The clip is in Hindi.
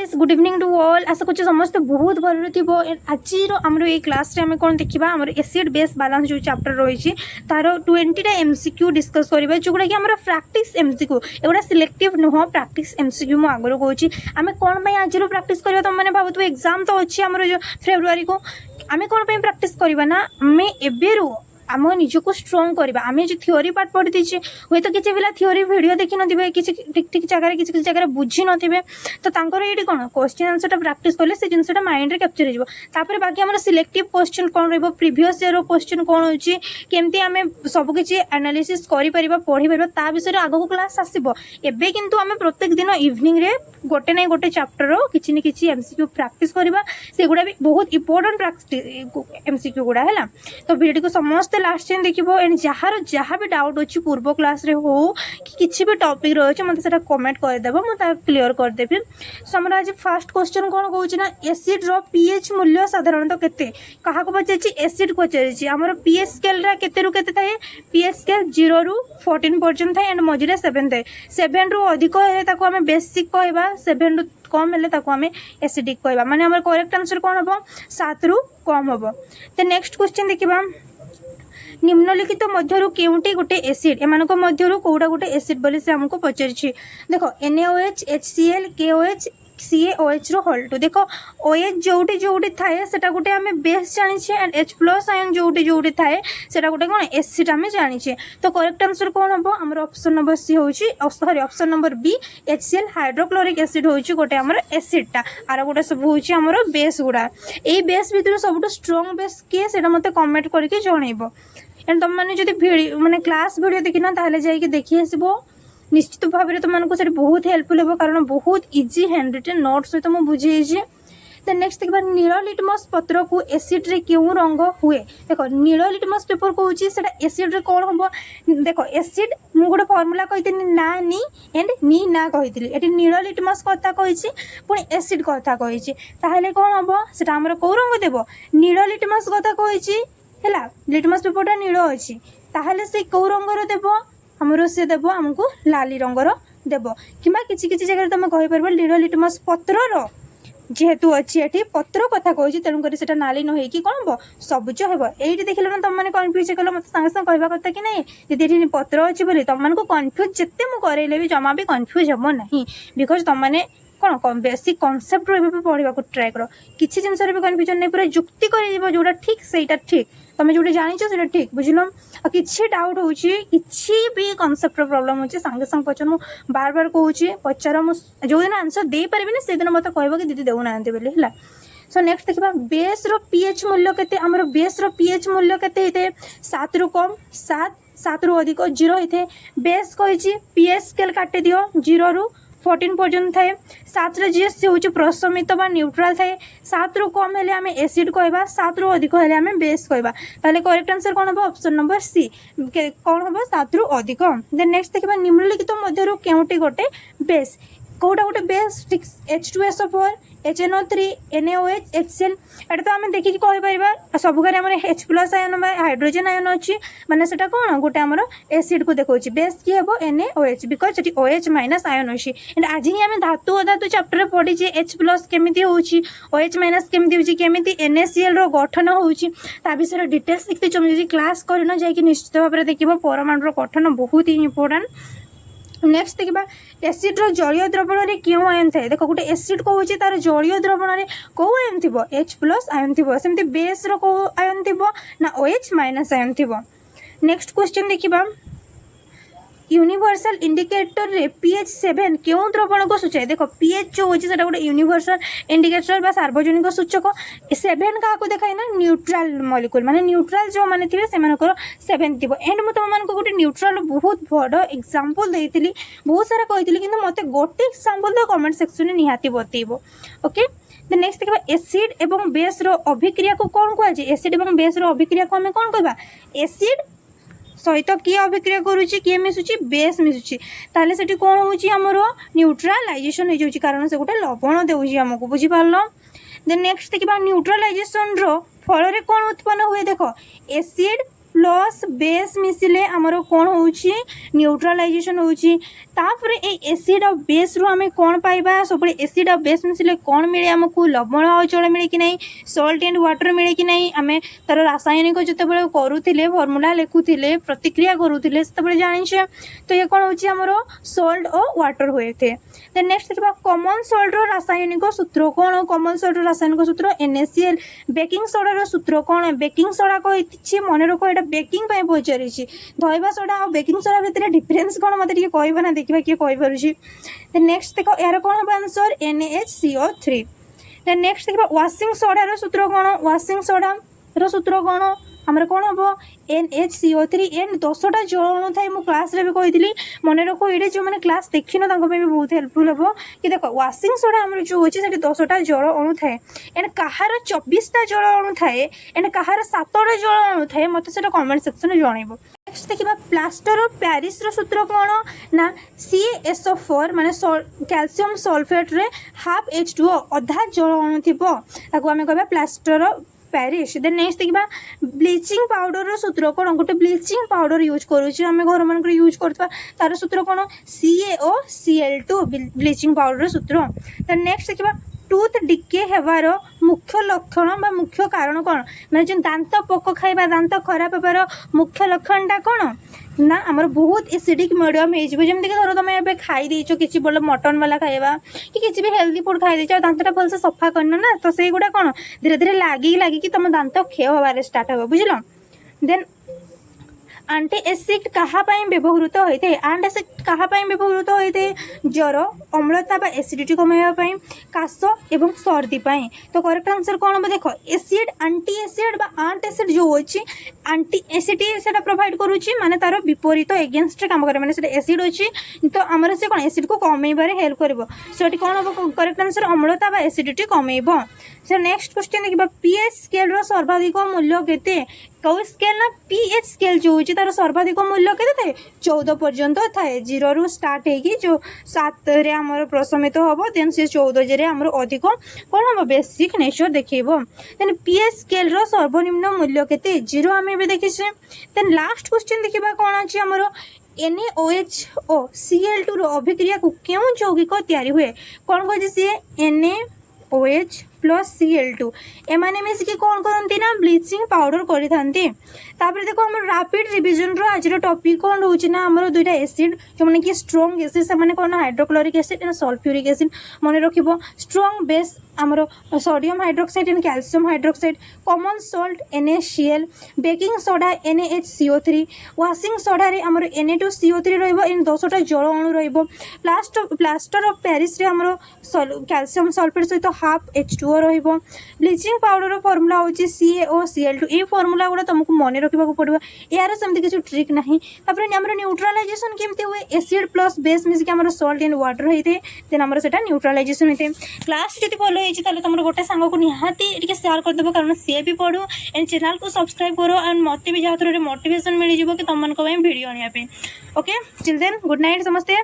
Guys good evening to all. आशा कर समस्त बहुत भल थी। आज आम ये क्लास रे आम कौन देखा आम एसिड बेस बैलेंस जो चैप्टर रही तार 20टा एमसीक्यू डिस्कस करवा जोगुड़ा कि आम प्रैक्टिस एमसीक्यू एगुड़ा सिलेक्टिव नुह प्रैक्टिस एमसीक्यू मुझे आगुरी कौन आम कौन आज प्रैक्टिस करवा तुम मैंने भावुव एग्जाम तो अच्छी आम जो फेब्रुआरी को आम कौन प्रैक्टिस करवा ना आम एवं आम निजक स्ट्रंग करवा आम जो थ्योरी पार्ट पढ़ी दीचे हुए तो किसी पिला थ्योरी वीडियो देखी नथिबे किसी ठीक ठीक जगह किसी जगह बुझी नथिबे तो तांकर ये कौन क्वेश्चन आंसर प्रैक्टिस कले से जिनसा माइंड रे कैप्चर हो बाकी आम सिलेक्टिव क्वेश्चन कौन रही प्रीवियस ईयर क्वेश्चन कौन होची केमती आम सबकि एनालिसिस करि परिबा पढ़ी परिबा ता विषय आगो क्लास आसीबो। एबे किंतु आम प्रत्येक दिन इवनिंग रे गोटे ना गोटे चैप्टर किछि न किछि एमसीक्यू प्रैक्टिस करबा से गुडा भी बहुत इंपोर्टेंट प्रैक्टिस एमसीक्यू गुडा हैला। तो वीडियो को समस्त लास्ट टाइम देखिबो एंड जहाँ भी डाउट अच्छी पूर्व क्लास रे हो कि किसी भी टॉपिक रही मत से कमेंट करदेव मुझे क्लीयर करदेवी। सो हमारा आज फर्स्ट क्वेश्चन कौन कहूँ ना एसिड रो पीएच मूल्य साधारणतः केते क्या पचार एसिड पचार आमर पीएच स्केल केते रु केते थाए पीएच स्केल 0 रु 14 पर्यंत थाए एंड मझे 7 थाए 7 रु अधिक आम बेसिक कहवा 7 रु कम हेल्ले आम एसिडिक कहवा माने आमर करेक्ट आंसर कौन हम 7 रु कम हम। तो नेक्स्ट क्वेश्चन देखा निम्नलिखित मध्यरु केउंटी गोटे एसिड एमानक मध्यरु कोउडा गोटे एसिड बोली से हमको पचारिछि। देखो NaOH HCl KOH CaOH रो होल टू देखो OH जोटी जोटी थाए सेटा गोटे आमे बेस जानिछे एंड H+ आयन जोटी जोटी थाए सेटा गोटे कोन एसिड आमे जानिछे। तो करेक्ट आंसर कोन हबो हमर ऑप्शन नंबर सी होउची sorry option number B HCl hydrochloric acid होउची गोटे हमर एसिड टा आरो गोटे सब होउची हमर बेस गुडा ए बेस भीतर सबटु स्ट्रांग बेस के सेटा मते कमेंट करके जणैबो एंड तुम मैंने जब वीडियो माने क्लास वीडियो देखिन ताहले जाइए देखि आसबो निश्चित भाव में तुमको से बहुत हेल्पफुल हो कारण बहुत इजी हैंड रिटेन नोट सहित मुझे बुझे। देन नेक्स्ट देखा नील लिटमस पत्र को एसिड रे क्यों रंग हुए देखो नील लिटमस पेपर कहूँ एसिड रे कौन हम देखो एसिड मुझे गोटे फर्मूला कही ना नी एंड नी ना कही ये नील लिटमस कथा कही पुणी एसिड कथा कही ताहले कौन हम से आम कौ रंग देव नील लिटमस कथा कही है लिटमस पेपरटा नील अच्छी ताहले से कौ रंगर देव आमर से देव आमको लाली रंगर देव कि किसी किसी जगह तुम कहीपर नील लिटमस पत्रर जेहेतु अच्छी ये पत्र कथा कही तेणुक से नाली न हो कौन हम सबुज हे ये देख लो तुम मैंने कन्फ्यूज कल मतलब सागे सागे कहवा कथा कि नहीं जी पत्र अच्छी बोली तुम कन्फ्यूज जिते मुझे भी जमा भी कन्फ्यूज हम ना बिकज तुम मैंने कौन बेसिक कनसेप्ट रू पढ़ा ट्राए कर किसी जिन भी कन्फ्यूजन नहीं पूरा जुक्ति कर जोटा ठीक से ठीक तुम जो जान से ठीक बुझल आ कि डाउट हो भी कनसेप्ट प्रॉब्लम हो सांगे सांगे पचार मुझे बार बार कहूँ पचार मुझे जो दिन आंसर दे पारि से दिन मत कह कि दीदी देना बोली है। सो नेक्स्ट देखा बेस रो पीएच मूल्य केते आमर बेस रो पीएच मूल्य केते होते 7 रु कम 7 रु अधिक 0 होते बेस कही पीएच स्केल काटे दियो 0 रु 14 पर्यंत थाए 7 रे जीएस से होची प्रशमित बा न्यूट्रल थाए 7 रु कम हेले आमे एसिड कहबा 7 रु अधिक हेले आमे बेस कहबा ताले करेक्ट आंसर कोन हो ऑप्शन नंबर सी कोन हो 7 रु अधिक। देन नेक्स्ट देखबा निम्नलिखित मध्यरु केउटी गोटे बेस कोटा गोटे base H2SO4 HNO3 NaOH HCl एटा तो आम देखिए कहीपर सब घरे आम H+ आयन हाइड्रोजेन आयन अच्छी माने सेटा कौन गोटे आमर एसिड को देखा बेस किए हम NaOH बिकज ये OH- आयन अच्छी एंड आज ही आम धातु अधातु चैप्टर पढ़ीचे H+ केमी हो OH- केमी केमी NaCl रो गठन होता विषय डिटेल्स देखते तुम जो क्लास करना जाकि निश्चित भाव में देख परमाणुर गठन बहुत ही इंपोर्टेंट। नेक्स्ट देखा एसिड रो जलीय द्रवण में क्यों आयन थाए देखो गोटे एसिड कहूँ तार जलीय द्रवण में कौ आयन थी H+ आयन थी सेमती बेस रो कौ आयन थी ना OH- आयन थी। नेक्स्ट क्वेश्चन देखा यूनिवर्सल इंडिकेटर रे पीएच 7 क्यों द्रवण को सूचाए देखो पीएच जो होची सेटा गोटे यूनिवर्सल इंडिकेटर बा सार्वजनिक सूचक 7 क्या देखा ना न्यूट्रल मॉलिक्यूल माने न्यूट्रल जो माने थिबे से मानकर 7 थिबो एंड मु तुम मानको गोटे न्यूट्रल बहुत बड़ एग्जांपल देइतिली बहुत सारा कहितिली किंतु मते गोटे एग्जांपल तो कमेंट सेक्शन में निहाती बतेइबो ओके। देन नेक्स्ट देखा एसिड एवं बेस रो अभिक्रिया को कौन कहजे एसिड एवं बेस रो अभिक्रिया को हमें कौन कहबा एसिड सहित किए अभिक्रिया करुच्ची किए मिसुची बेस मिसुची ताले सेठी कौन होची हमरो न्यूट्रलाइजेशन हो जाउची कारण से गोटे लवण देउची हमको बुझी पारलो। देन नेक्स्ट देखिबा न्यूट्रलाइजेशन रो फल रे कौन उत्पन्न हुए देखो एसिड प्लस बेस मिसिले आमर कौन हो न्यूट्रालाइजेशन होची तापर ए एसिड और बेस रु आम कौन पाइबा सब एसिड और बेस मिसिले कौन मिले आमको लवण और जल मिले कि नहीं सॉल्ट एंड वाटर मिले कि नहीं आम तार रासायनिक जितेबाला करूले फर्मूला लिखुले प्रतिक्रिया करूले से जाने तो ये कौन हो सॉल्ट और वाटर हुए थे। देन नेक्स्ट देखा कॉमन सॉल्ट रासायनिक सूत्र कौन कॉमन सॉल्ट रासायनिक सूत्र NaCl बेकिंग सोडार सूत्र कौन बेकिंग सोडा कही मन रख ये बेकिंग पचारि धोवा सोडा और बेकिंग सोडा भितर डिफरेन्स कौन मत कहना ना देखा किए कहीपर। नेक्स्ट देख यार कौन हम आंसर NaHCO3। देन नेक्स्ट देखा वाशिंग सोडार सूत्र कौन वाशिंग सोडार सूत्र कौन आमर कौन हम NaHCO3 एंड 10टा जल अणु थाए मु क्लास रे भी कही मन रख ये जो मैंने क्लास देखिन भी बहुत हेल्पफुल हम कि देख वाशिंग सोडा आमर जो अच्छे से 10टा जल अणु थाए एंड कहार 24टा जल अणु थाए एंड कहार 7टा जल अणु थाए मत से कमेंट सेक्शन में जनइब। नेक्स्ट देखा प्लास्टर ऑफ पेरिस सूत्र कौन ना CaSO4 माने कैल्शियम सल्फेट रे हाफ H2O अधा जल अणु थी आम कह plaster of Paris. Then next देखा ब्लीचिंग पाउडर सूत्र कौन गोटे ब्लीचिंग पाउडर यूज करें घर मान यूज करता तार सूत्र कौन CaOCl2 ब्लीचिंग पाउडर सूत्र। देन नेक्स्ट देखा टूथ डिके हेबार मुख्य लक्षण बा मुख्य कारण कौन मैंने जो दांत पोक खाइबा दांत खराब होबार मुख्य लक्षणटा कौन ना आमर बहुत एसिडिक मीडियम होमती धर तुम ए खाई देच कि बोल मटन वाला खाइबा कि किसी भी हेल्दी फुड खाई देच दांतटा भलसे सफा करना ना तो से गुड़ा कौन धीरे धीरे लगिकी तुम दांत क्षय होबार स्टार्ट हो बुझल। देन आंटी एसिड कहाँपाई व्यवहृत होता है एंटासिड कहाँपाई व्यवहृत होता है ज्वर अम्लता बा एसिडिटी कमाइवाई काश एवं सर्दी पाई। तो करेक्ट आंसर कौन हम देख एसिड आंटी एसिड बा एंटासिड जो अच्छी आंटी एसिड से प्रोवाइड करुच्ची माने तार विपरीत एगेन्स्ट काम करे माने एसिड अच्छी तो आमर से कौन एसिड को कमेबार हेल्प कर सो कौन हम करेक्ट आंसर अम्लता बा एसिडिटी कमेब। सो नेक्स्ट क्वेश्चन देखा पीएच स्केल सर्वाधिक मूल्य केते कौ स्केल ना पीएच स्केल जो होची तार सर्वाधिक मूल्य केते थाए 14 पर्यंत थाए 0 रु स्टार्ट होगी जो 7 रे हमर प्रशमित हम देन से 14 जे हमर अधिक कौन हम बेसिक नेचर देखब। देन पीएच स्केल सर्वनिम्न मूल्य केते 0 आम ए देखीचे। देन लास्ट क्वेश्चन देखा कौन अच्छी हमर NaOH और Cl2 अभिक्रिया को क्यों यौगिक तैयारी हुए कौन कहे सी NaOH प्लस Cl2 एमाने मिसिकी कौन करती ना ब्लीचिंग पाउडर करते। देखो हम रैपिड रिविजन आज टॉपिक कौन रोचे ना आमर दुईटा एसिड जो मैंने कि स्ट्रॉन्ग एसिड से कौन hydrochloric acid and sulphuric acid मन रखिब स्ट्रॉन्ग बेस आमर sodium hydroxide and calcium hydroxide common salt NaCl baking soda NaHCO3 washing soda रे आमर Na2CO3 रहिबो इन 10टा जल अणु रहिबो प्लास्टर ऑफ पेरिस रे आमर कैल्शियम सल्फेट सहित हाफ H2O रहिबो ब्लीचिंग पाउडर फॉर्मूला होची CaOCl2 ए फॉर्मूला गुड़ा तुमको मन रखा पड़ो यार सेमती किसी ट्रिक नहीं। आमर न्यूट्रालाइजेशन केमती हुए एसिड प्लस बेस मिसिक आमर सॉल्ट एंड वाटर होते देन आमर सेटा न्यूट्रालाइजेशन होते। क्लास जब भल होती तुम गोटे सांग को निहाती शेयर करदेव कारण सी भी पढ़ू एंड चैनल को सब्सक्राइब करो एंड मत भी जहाँ थ्रू मोटिवेशन मिल जाए कि तुम भिडियो आने okay chill then good night समस्ते।